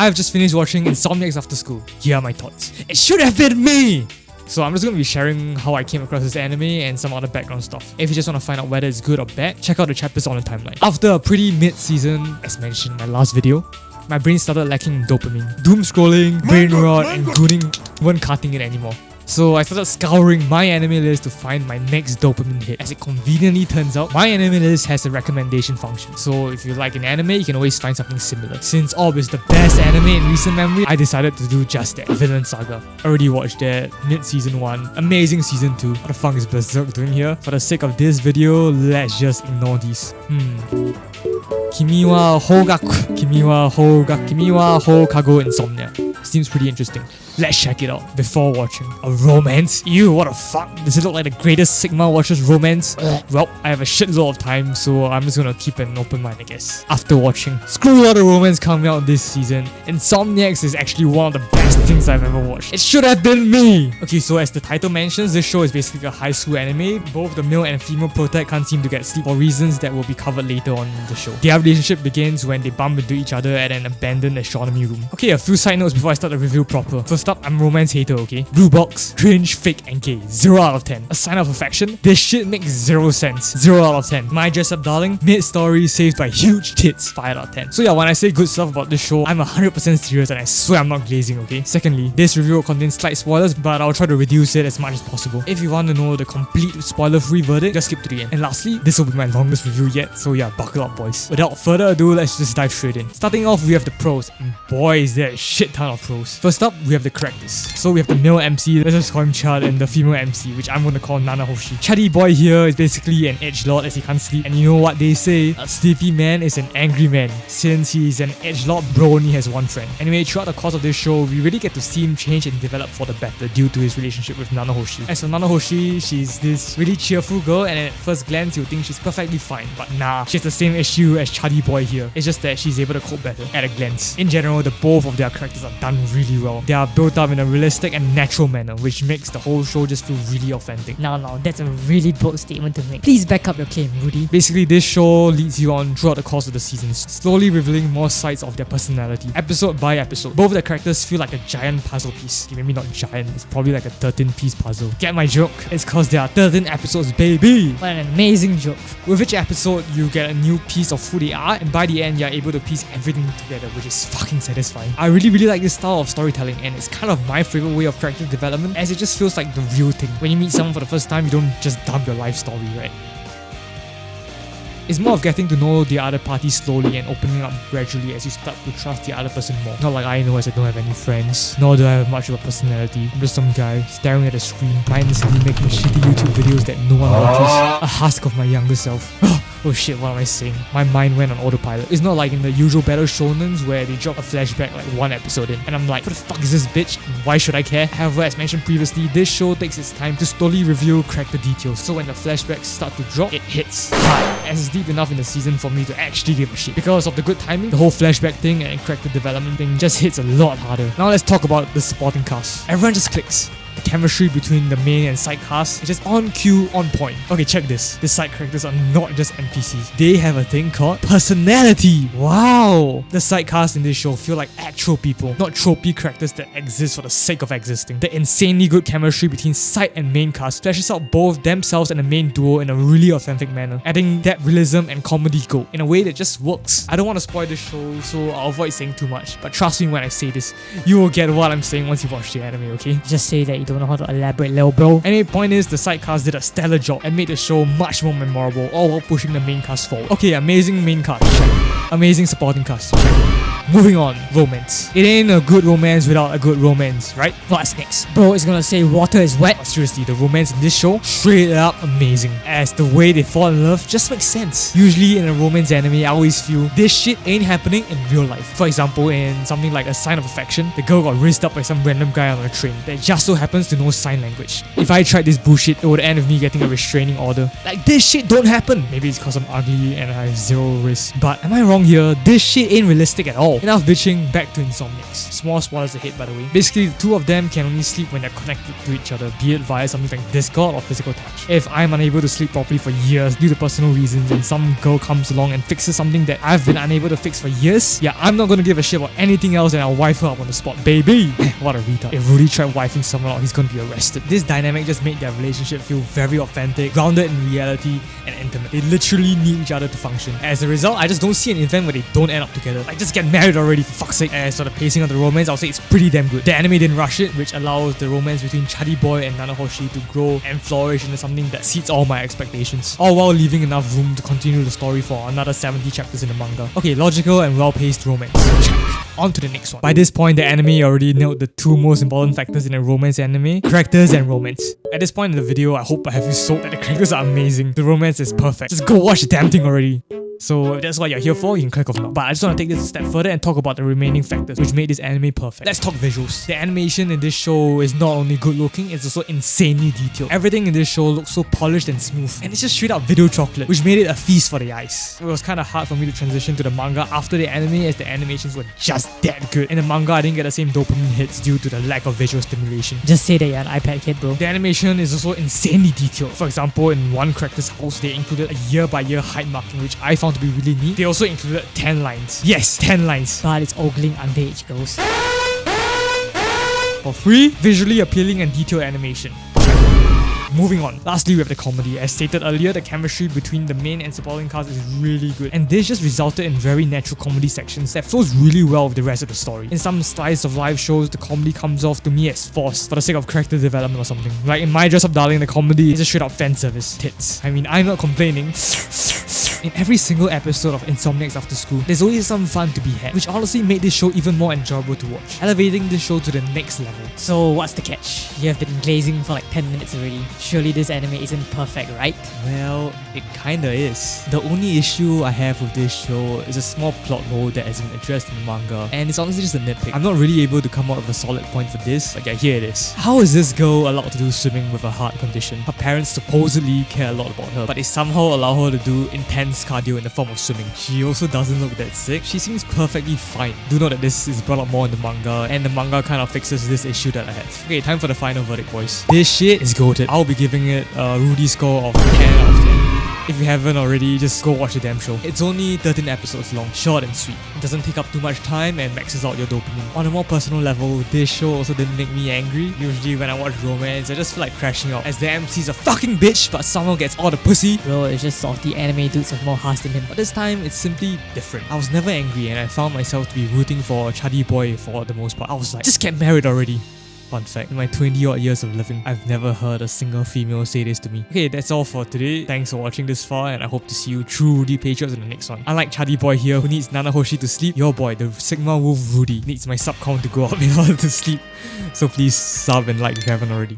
I've just finished watching Insomniacs After School. Here are my thoughts. It should have been me! So I'm just going to be sharing how I came across this anime and some other background stuff. If you just want to find out whether it's good or bad, check out the chapters on the timeline. After a pretty mid-season, as mentioned in my last video, my brain started lacking dopamine. Doom scrolling, brain rot, and gooning weren't cutting it anymore. So I started scouring my anime list to find my next dopamine hit. As it conveniently turns out, my anime list has a recommendation function. So if you like an anime, you can always find something similar. Since Orb is the best anime in recent memory, I decided to do just that. Villain Saga. Already watched that, mid-season 1, amazing season 2. What the fuck is Berserk doing here? For the sake of this video, let's just ignore these. Kimi wa Hogaku. Kimi wa Hokago Insomnia. Seems pretty interesting. Let's check it out before watching. A romance? Ew, what the fuck? Does it look like the greatest Sigma watches romance? Well, I have a shitload of time, so I'm just gonna keep an open mind, I guess. After watching, screw all the romance coming out this season, Insomniacs is actually one of the best things I've ever watched. It should have been me! Okay, so as the title mentions, this show is basically a high school anime. Both the male and female protag can't seem to get sleep for reasons that will be covered later on in the show. Their relationship begins when they bump into each other at an abandoned astronomy room. Okay, a few side notes before I start the review proper. First up, I'm a romance hater, okay? Blue box, cringe, fake, and gay. 0 out of 10. A sign of affection? This shit makes 0 sense. 0 out of 10. My dress up darling? Mid-story saved by huge tits. 5 out of 10. So yeah, when I say good stuff about this show, I'm 100% serious and I swear I'm not glazing, okay? Secondly, this review will contain slight spoilers, but I'll try to reduce it as much as possible. If you want to know the complete spoiler-free verdict, just skip to the end. And lastly, this will be my longest review yet, so yeah, buckle up boys. Without further ado, let's just dive straight in. Starting off, we have the pros, and boy is there a shit ton of pros. First up, we have the characters. So we have the male MC, let's just call him Chad, and the female MC, which I'm gonna call Nanahoshi. Chaddy boy here is basically an edgelord as he can't sleep, and you know what they say, a sleepy man is an angry man. Since he's an edgelord, bro only has one friend. Anyway, throughout the course of this show, we really get to see him change and develop for the better due to his relationship with Nanahoshi. As for Nanahoshi, she's this really cheerful girl, and at first glance you'll think she's perfectly fine, but nah, she has the same issue as Chaddy boy here. It's just that she's able to cope better at a glance. In general, the both of their characters are done really well. They are built up in a realistic and natural manner, which makes the whole show just feel really authentic. No, that's a really bold statement to make. Please back up your claim, Rudy. Basically, this show leads you on throughout the course of the seasons, slowly revealing more sides of their personality, episode by episode. Both of the characters feel like a giant puzzle piece. Okay, maybe not giant, it's probably like a 13-piece puzzle. Get my joke? It's cause there are 13 episodes, baby! What an amazing joke. With each episode, you get a new piece of who they are, and by the end, you're able to piece everything together, which is fucking satisfying. I really like this style of storytelling, and it's kind of my favorite way of character development, as it just feels like the real thing. When you meet someone for the first time, you don't just dump your life story, right? It's more of getting to know the other party slowly and opening up gradually as you start to trust the other person more. Not like I know, as I don't have any friends, nor do I have much of a personality. I'm just some guy staring at a screen, mindlessly making shitty YouTube videos that no one watches. A husk of my younger self. Oh shit, what am I saying? My mind went on autopilot. It's not like in the usual battle shonens where they drop a flashback like one episode in, and I'm like, what the fuck is this bitch? And why should I care? However, as mentioned previously, this show takes its time to slowly reveal character details, so when the flashbacks start to drop, it hits hard, as it's deep enough in the season for me to actually give a shit. Because of the good timing, the whole flashback thing and character development thing just hits a lot harder. Now let's talk about the supporting cast. Everyone just clicks. The chemistry between the main and side cast is just on cue, on point. Okay, check this. The side characters are not just NPCs. They have a thing called personality. Wow! The side cast in this show feel like actual people, not tropey characters that exist for the sake of existing. The insanely good chemistry between side and main cast flashes out both themselves and the main duo in a really authentic manner, adding that realism and comedy gold in a way that just works. I don't want to spoil this show, so I'll avoid saying too much, but trust me when I say this, you will get what I'm saying once you watch the anime, okay? Just say that you don't know how to elaborate, little bro. Anyway, point is, the side cast did a stellar job and made the show much more memorable, all while pushing the main cast forward. Okay, amazing main cast, check. Amazing supporting cast, check. Moving on, romance. It ain't a good romance without a good romance, right? What's next? Bro is gonna say water is wet. But seriously, the romance in this show, straight up amazing. As the way they fall in love just makes sense. Usually in a romance anime, I always feel this shit ain't happening in real life. For example, in something like A Sign of Affection, the girl got raised up by some random guy on a train that just so happens happens to know sign language. If I tried this bullshit, it would end with me getting a restraining order. Like, this shit don't happen. Maybe it's because I'm ugly and I have zero risk. But am I wrong here? This shit ain't realistic at all. Enough bitching, back to Insomniacs. Small spoilers ahead, by the way. Basically, the two of them can only sleep when they're connected to each other, be it via something like Discord or physical touch. If I'm unable to sleep properly for years due to personal reasons and some girl comes along and fixes something that I've been unable to fix for years, yeah, I'm not gonna give a shit about anything else and I'll wife her up on the spot, baby. What a retard. If Rudy tried wifing someone out, he's gonna be arrested. This dynamic just made their relationship feel very authentic, grounded in reality, and intimate. They literally need each other to function. As a result, I just don't see an event where they don't end up together. Like, just get married already, for fuck's sake. As for the pacing of the romance, I'll say it's pretty damn good. The anime didn't rush it, which allows the romance between Chuddy Boy and Nanahoshi to grow and flourish into something that exceeds all my expectations, all while leaving enough room to continue the story for another 70 chapters in the manga. Okay, logical and well-paced romance. On to the next one. By this point, the anime already nailed the two most important factors in a romance anime: characters and romance. At this point in the video, I hope I have you sold that the characters are amazing. The romance is perfect. Just go watch the damn thing already. So if that's what you're here for, you can click off now. But I just want to take this a step further and talk about the remaining factors which made this anime perfect. Let's talk visuals. The animation in this show is not only good looking, it's also insanely detailed. Everything in this show looks so polished and smooth, and it's just straight up video chocolate, which made it a feast for the eyes. It was kind of hard for me to transition to the manga after the anime, as the animations were just that good. In the manga, I didn't get the same dopamine hits due to the lack of visual stimulation. Just say that you're an iPad kid, bro. The animation is also insanely detailed. For example, in one character's house, they included a year-by-year height marking, which I found to be really neat. They also included 10 lines. Yes, 10 lines. But it's ogling underage girls. For free, visually appealing and detailed animation. Moving on. Lastly, we have the comedy. As stated earlier, the chemistry between the main and supporting cast is really good, and this just resulted in very natural comedy sections that flows really well with the rest of the story. In some slice of live shows, the comedy comes off to me as forced for the sake of character development or something. Like in My Dress Up Darling, the comedy is just straight up fan service. Tits. I mean, I'm not complaining. In every single episode of Insomniacs After School, there's always some fun to be had, which honestly made this show even more enjoyable to watch, elevating this show to the next level. So what's the catch? You have been glazing for like 10 minutes already. Surely this anime isn't perfect, right? Well, it kinda is. The only issue I have with this show is a small plot hole that has been addressed in the manga, and it's honestly just a nitpick. I'm not really able to come up with a solid point for this, but yeah, here it is. How is this girl allowed to do swimming with a heart condition? Her parents supposedly care a lot about her, but they somehow allow her to do intense cardio in the form of swimming. She also doesn't look that sick. She seems perfectly fine. Do note that this is brought up more in the manga, and the manga kind of fixes this issue that I have. Okay, time for the final verdict, boys. This shit is goated. I'll be giving it a Rudy score of 10 out of 10. If you haven't already, just go watch the damn show. It's only 13 episodes long, short and sweet. It doesn't take up too much time and maxes out your dopamine. On a more personal level, this show also didn't make me angry. Usually when I watch romance, I just feel like crashing out, as the MC's a fucking bitch but somehow gets all the pussy. Bro, it's just salty anime dudes with more hearts than him. But this time, it's simply different. I was never angry and I found myself to be rooting for Chuddy Boy for the most part. I was like, just get married already. Fun fact, in my 20 odd years of living, I've never heard a single female say this to me. Okay, that's all for today. Thanks for watching this far, and I hope to see you true Rudy Patriots in the next one. Unlike Chuddy Boy here, who needs Nanahoshi to sleep, your boy, the Sigma Wolf Rudy, needs my sub count to go up in order to sleep. So please sub and like if you haven't already.